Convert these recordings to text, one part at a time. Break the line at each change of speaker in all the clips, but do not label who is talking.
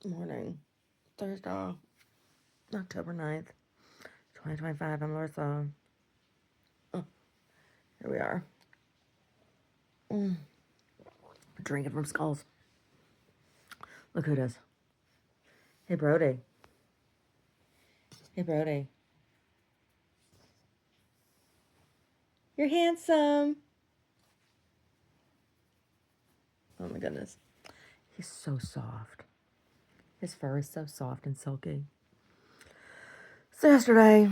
Morning. Thursday, October 9th, 2025. I'm Larissa. Oh, here we are. Mm, Drinking from skulls. Look who it is. Hey, Brody. Hey, Brody. You're handsome. Oh, my goodness. He's so soft. His fur is so soft and silky. So yesterday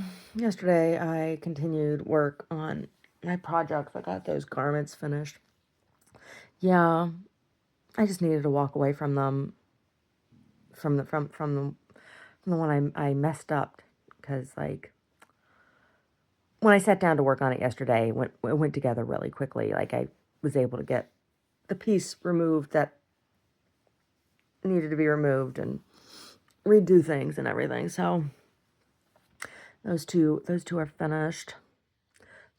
I continued work on my projects. I got those garments finished. Yeah, I just needed to walk away from them, from the one I messed up, because like when I sat down to work on it yesterday, it went together really quickly. Like I was able to get the piece removed that needed to be removed and redo things and everything. So those two are finished.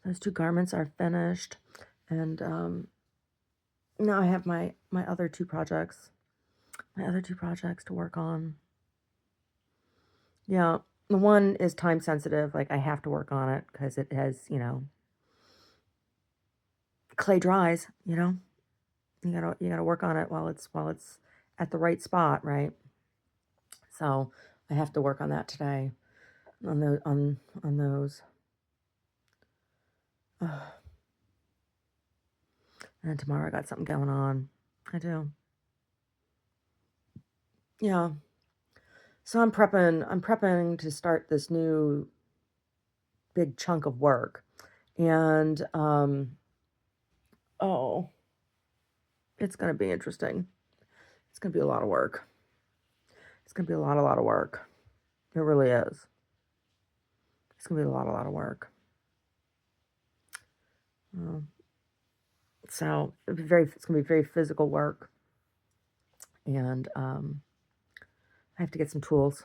Those two garments are finished, and now I have my other two projects, to work on. Yeah, the one is time sensitive. Like I have to work on it because it has, clay dries. You gotta work on it while it's at the right spot, right? So I have to work on that today. On those. And then tomorrow I got something going on. I do. Yeah. So I'm prepping to start this new big chunk of work. And oh, it's gonna be interesting. It's gonna be a lot of work. It's gonna be a lot of work. It really is. It's gonna be a lot of work. Uh, so it's gonna be very physical work, and I have to get some tools.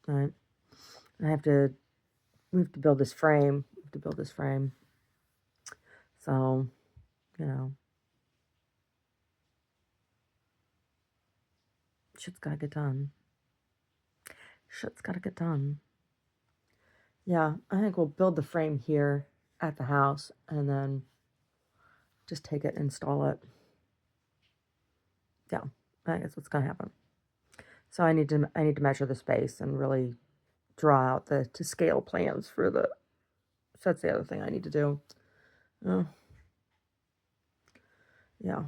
Right. I have to. We have to build this frame. We have to build this frame. So, you know, shit's gotta get done. Shit's gotta get done. Yeah, I think we'll build the frame here at the house and then just take it and install it. Yeah, I think that's what's gonna happen. So I need to measure the space and really draw out the to scale plans for the. So that's the other thing I need to do. Oh, yeah.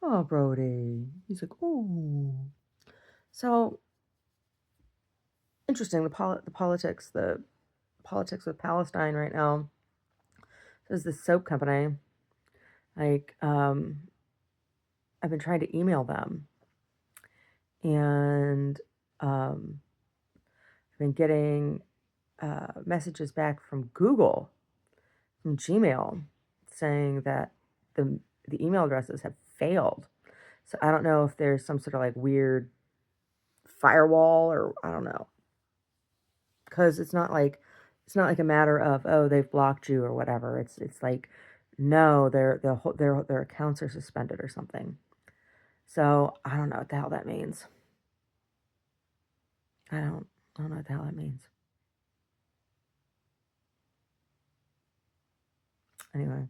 Oh, Brody. He's like, oh. So interesting. The politics with Palestine right now. There's this soap company. Like, I've been trying to email them, and I've been getting messages back from Google, from Gmail, saying that the the email addresses have failed. So I don't know if there's some sort of like weird firewall, or I don't know, because it's not like a matter of, oh, they've blocked you or whatever. It's like, no, their accounts are suspended or something. So I don't know what the hell that means. I don't know what the hell that means. Anyway.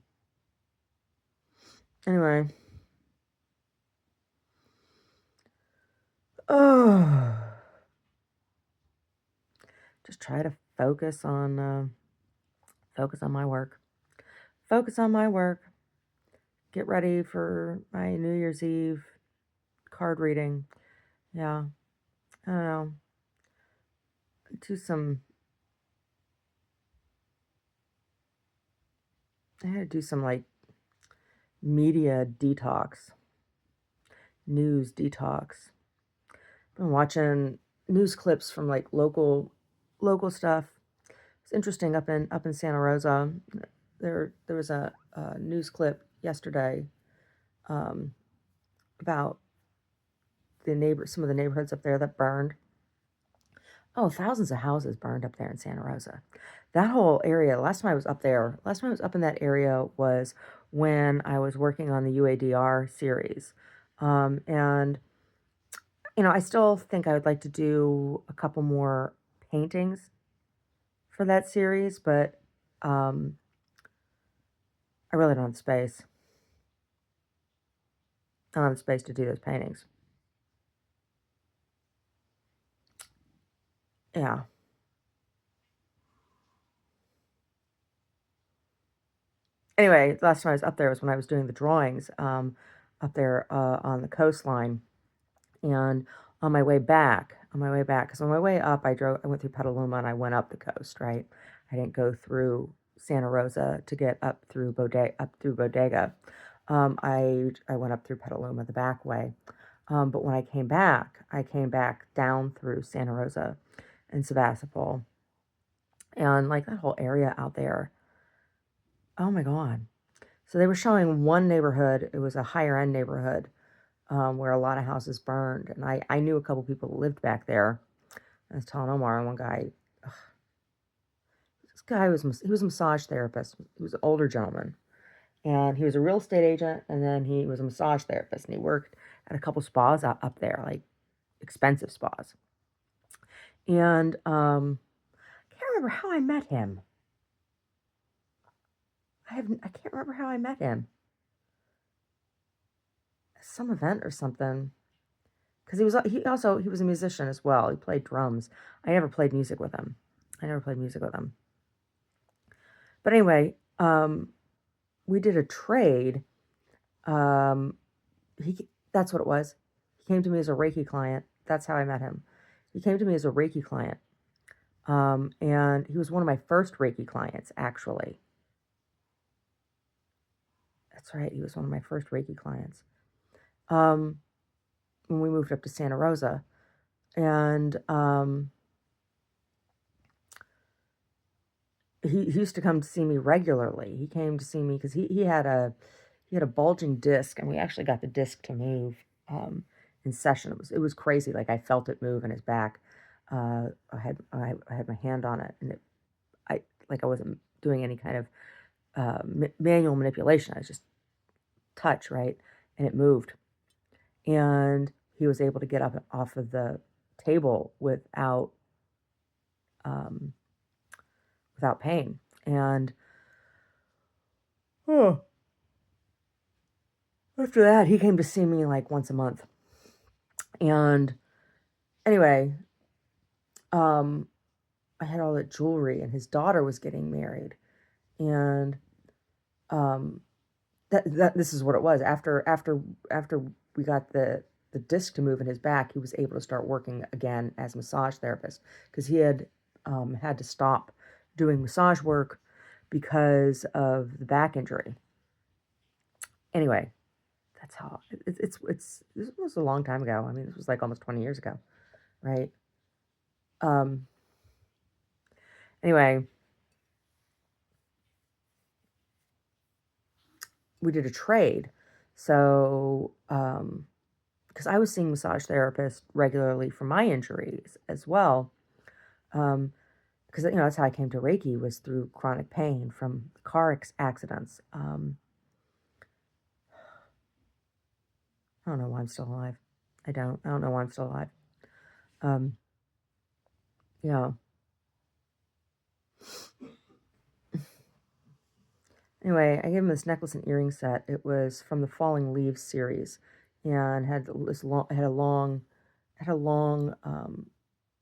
Anyway. Oh, just try to focus on my work. Focus on my work. Get ready for my New Year's Eve card reading. Yeah. I don't know. Do some I had to do some like media detox, news detox. Been watching news clips from like local stuff. It's interesting up in Santa Rosa. There was a news clip yesterday, um, about some of the neighborhoods up there that burned. Oh, thousands of houses burned up there in Santa Rosa. That whole area, last time I was up in that area was when I was working on the UADR series. And, I still think I would like to do a couple more paintings for that series, but um, I really don't have the space. I don't have the space to do those paintings. Yeah. Anyway, last time I was up there was when I was doing the drawings up there on the coastline. And because on my way up, I went through Petaluma and I went up the coast, right? I didn't go through Santa Rosa to get up through Bodega. I went up through Petaluma the back way. But when I came back down through Santa Rosa and Sebastopol, and like that whole area out there. Oh my God. So they were showing one neighborhood. It was a higher end neighborhood where a lot of houses burned. And I knew a couple people that lived back there. I was telling Omar, and one guy, this guy he was a massage therapist. He was an older gentleman. And he was a real estate agent, and then he was a massage therapist. And he worked at a couple spas up there, like expensive spas. And I can't remember how I met him. I can't remember how I met him. Some event or something. Because he was a musician as well. He played drums. I never played music with him. I never played music with him. But anyway, we did a trade. Um, that's what it was. He came to me as a Reiki client. That's how I met him. He came to me as a Reiki client. And he was one of my first Reiki clients, actually. That's right. He was one of my first Reiki clients. When we moved up to Santa Rosa. And he used to come to see me regularly. He came to see me because he had a bulging disc, and we actually got the disc to move in session. It was crazy. Like I felt it move in his back. I had my hand on it, and I wasn't doing any kind of manual manipulation. I was just touch, right, and it moved. And he was able to get up off of the table um, without pain. And oh, after that, he came to see me like once a month. And anyway, I had all that jewelry, and his daughter was getting married. And um, that this is what it was. After we got the disc to move in his back, he was able to start working again as a massage therapist because he had had to stop doing massage work because of the back injury. Anyway, that's how this was a long time ago. I mean, this was like almost 20 years ago, right? Um, anyway, we did a trade. So, because I was seeing massage therapists regularly for my injuries as well. Because that's how I came to Reiki, was through chronic pain from accidents. I don't know why I'm still alive. I don't know why I'm still alive. Um, yeah. Anyway, I gave him this necklace and earring set. It was from the Falling Leaves series, and had this long, had a long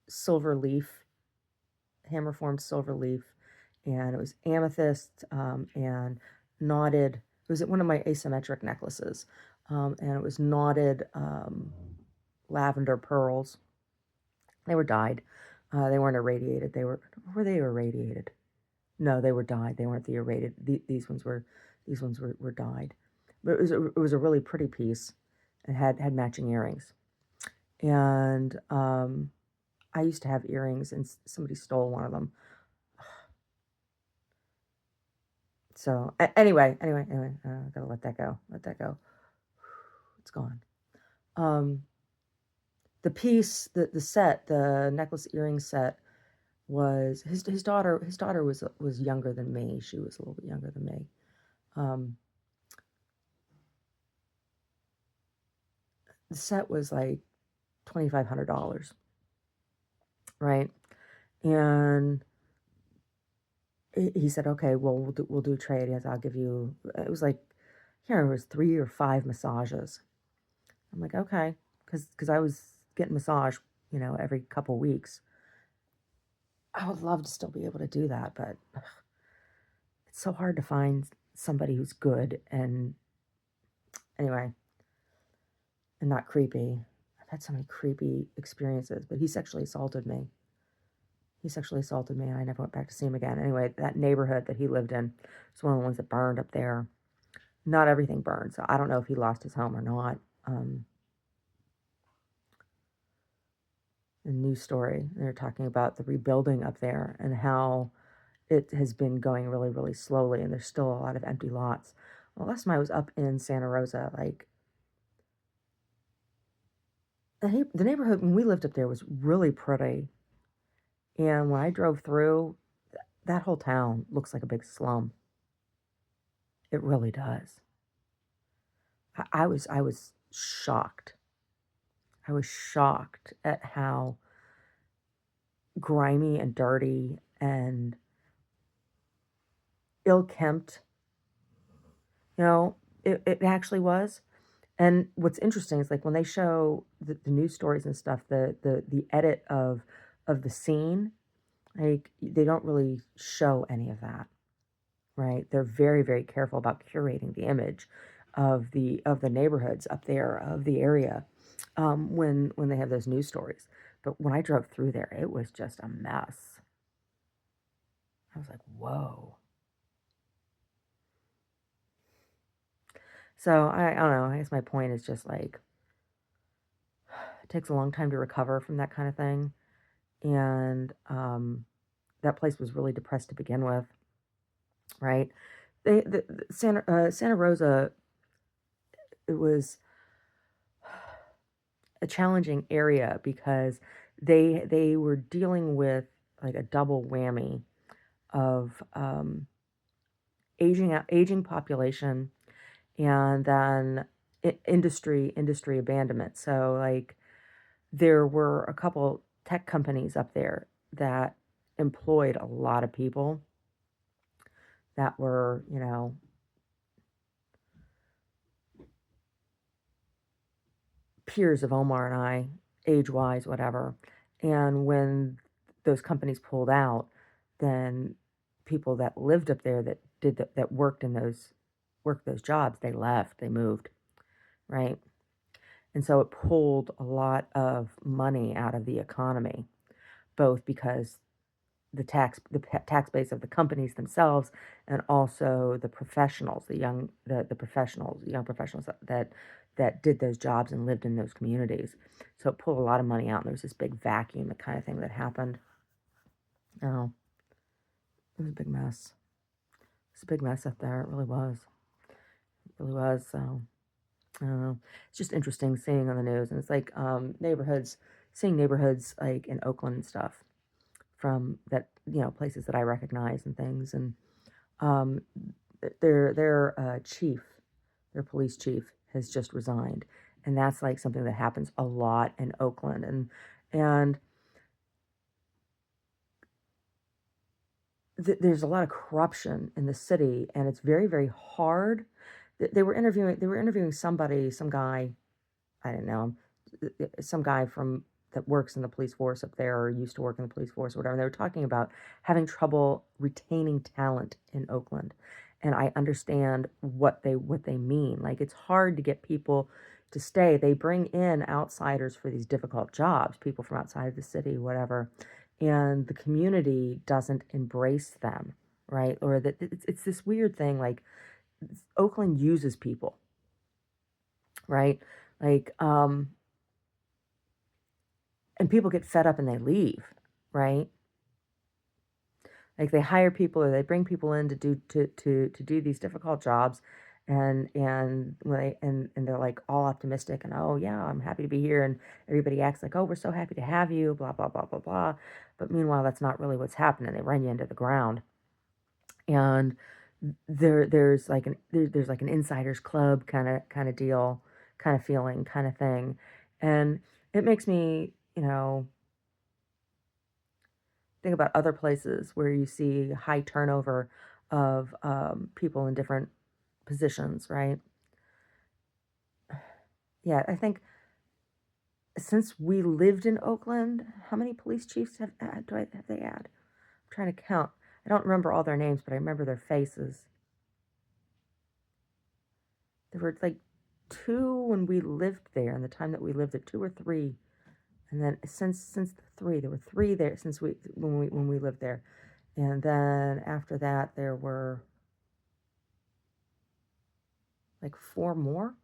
silver leaf, hammer formed silver leaf, and it was amethyst and knotted. It was one of my asymmetric necklaces, and it was knotted lavender pearls. They were dyed. They weren't irradiated. Were they irradiated? No, they were dyed. They weren't the irradiated. These ones were dyed. But it was a really pretty piece. It had matching earrings. And I used to have earrings, and somebody stole one of them. So anyway, gotta let that go. Let that go. It's gone. Um, The piece, the set, the necklace earring set was his daughter was younger than me. She was a little bit younger than me. Um, the set was like $2,500, right? And he said, okay, well, we'll do trade. Yes, I'll give you, it was like, here it was 3 or 5 massages. I'm like, okay, because I was getting massage, every couple weeks. I would love to still be able to do that, but it's so hard to find somebody who's good and anyway, and not creepy. I've had so many creepy experiences, but he sexually assaulted me. He sexually assaulted me, and I never went back to see him again. Anyway, that neighborhood that he lived in was one of the ones that burned up there. Not everything burned, so I don't know if he lost his home or not. A news story, they're talking about the rebuilding up there and how it has been going really, really slowly, and there's still a lot of empty lots. Well, last time I was up in Santa Rosa, like, the neighborhood when we lived up there was really pretty. And when I drove through, that whole town looks like a big slum. It really does. I was shocked. I was shocked at how grimy and dirty and ill-kempt, you know, it actually was. And what's interesting is like when they show the news stories and stuff, the edit of the scene, like they don't really show any of that, right? They're very, very careful about curating the image of the neighborhoods up there, of the area, when they have those news stories. But when I drove through there, it was just a mess. I was like, whoa. So I don't know. I guess my point is just like it takes a long time to recover from that kind of thing, and that place was really depressed to begin with, right? Santa Rosa, it was a challenging area because they were dealing with like a double whammy of aging population, and then industry abandonment. So like there were a couple tech companies up there that employed a lot of people that were, peers of Omar and I, age-wise, whatever. And when those companies pulled out, then people that lived up there that worked those jobs, they left, they moved, right? And so it pulled a lot of money out of the economy, both because tax base of the companies themselves, and also the professionals, the young professionals that did those jobs and lived in those communities. So it pulled a lot of money out, and there was this big vacuum, the kind of thing that happened. Oh, it was a big mess. It was a big mess up there. It really was. It really was. So I don't know. It's just interesting seeing on the news, and it's like seeing neighborhoods like in Oakland and stuff from that, places that I recognize and things. And um, their chief, their police chief, has just resigned, and that's like something that happens a lot in Oakland, and there's a lot of corruption in the city, and it's very, very hard. They were interviewing somebody, some guy, I didn't know him, some guy that works in the police force up there or used to work in the police force or whatever. And they were talking about having trouble retaining talent in Oakland. And I understand what they mean. Like it's hard to get people to stay. They bring in outsiders for these difficult jobs, people from outside the city, whatever. And the community doesn't embrace them, right? Or that it's this weird thing like Oakland uses people, right? Like and people get fed up and they leave, right? Like they hire people or they bring people in to do these difficult jobs, and when and they're like all optimistic and oh yeah, I'm happy to be here, and everybody acts like, oh, we're so happy to have you, blah blah blah blah blah. But meanwhile, that's not really what's happening. They run you into the ground, and there's like an insiders club kind of deal, kind of feeling, kind of thing, and it makes me, think about other places where you see high turnover of people in different positions, right? Yeah, I think since we lived in Oakland, how many police chiefs have they had? I'm trying to count. I don't remember all their names, but I remember their faces. There were like two when we lived there, in the time that we lived there, two or three, and then since the three, there were three there since we lived there, and then after that there were like four more.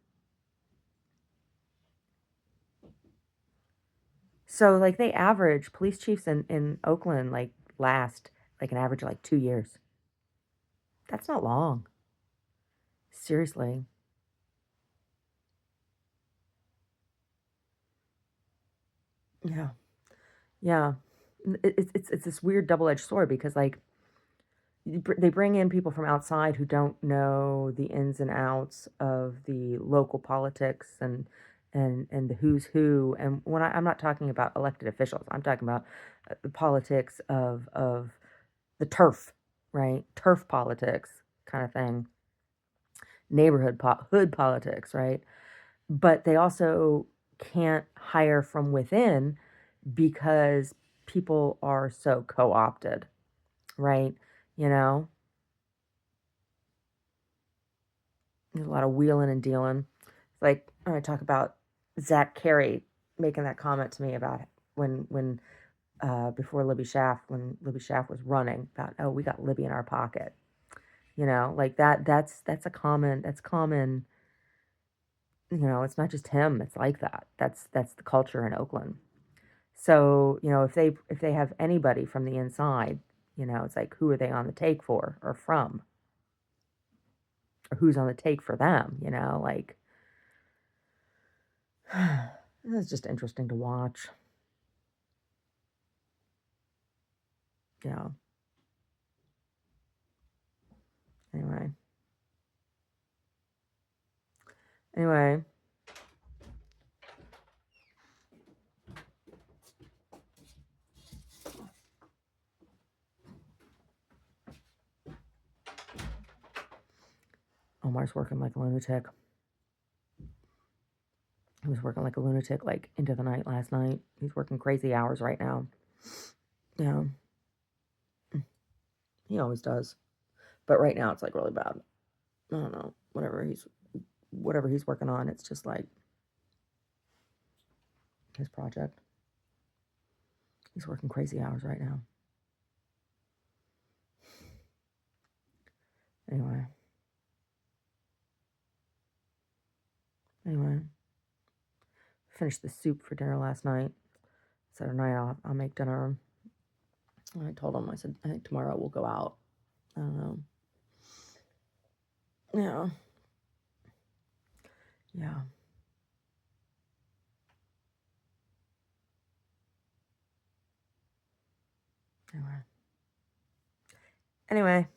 So like they average police chiefs in Oakland like last like an average of like 2 years. That's not long. Seriously. Yeah. Yeah. It's this weird double-edged sword because like they bring in people from outside who don't know the ins and outs of the local politics and the who's who. And I'm not talking about elected officials, I'm talking about the politics of the turf, right? Turf politics kind of thing, hood politics, right? But they also can't hire from within because people are so co-opted, right? You know, there's a lot of wheeling and dealing. It's like when I talk about Zach Carey making that comment to me about when before Libby Schaff, when Libby Schaff was running, about, oh, we got Libby in our pocket. Like that's a common, that's common. It's not just him, it's like that. That's the culture in Oakland. So, if they have anybody from the inside, it's like, who are they on the take for or from? Or who's on the take for them, like it's just interesting to watch. Yeah. Anyway. Anyway. Omar's working like a lunatic. He was working like a lunatic, like into the night last night. He's working crazy hours right now. Yeah. He always does. But right now it's like really bad. I don't know. Whatever he's working on, it's just like his project. He's working crazy hours right now. Anyway. Anyway. Finished the soup for dinner last night. So tonight I'll make dinner. And I told him, I said, I think tomorrow we'll go out. I don't know. Yeah. Yeah. Anyway. Anyway.